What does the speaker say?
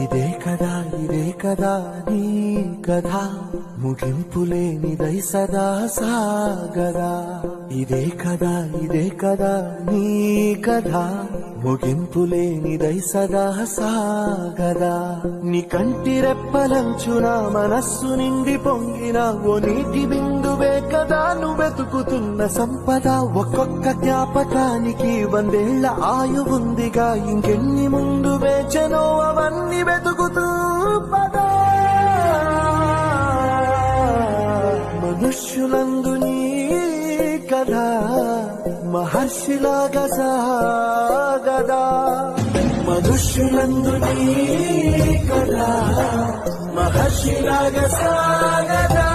ఇదే కదా నీ కథ ముగింపులేనిదై సదా సాగదా. ఇదే కదా నీ కథ ముగింపులేనిదై సదా సాగదా. నీ కంటి రెప్పలంచున మనస్సు నిండి పొంగిన ఓ నీటి బిందువే కదా నువ్వెతుకుతున్న సంపద. ఒక్కొక్క జ్ఞాపకానికి 100 ఏళ్ల ఆయువుందిగా, ఇంకెన్ని ముందు వేచనో అవన్నీ వెతుకుతూ పదా. మనుష్యులందు నీ కథ మహర్షిలాగా సాగదా. మనుష్యులందు నీ కథ మహర్షిలాగా సాగదా.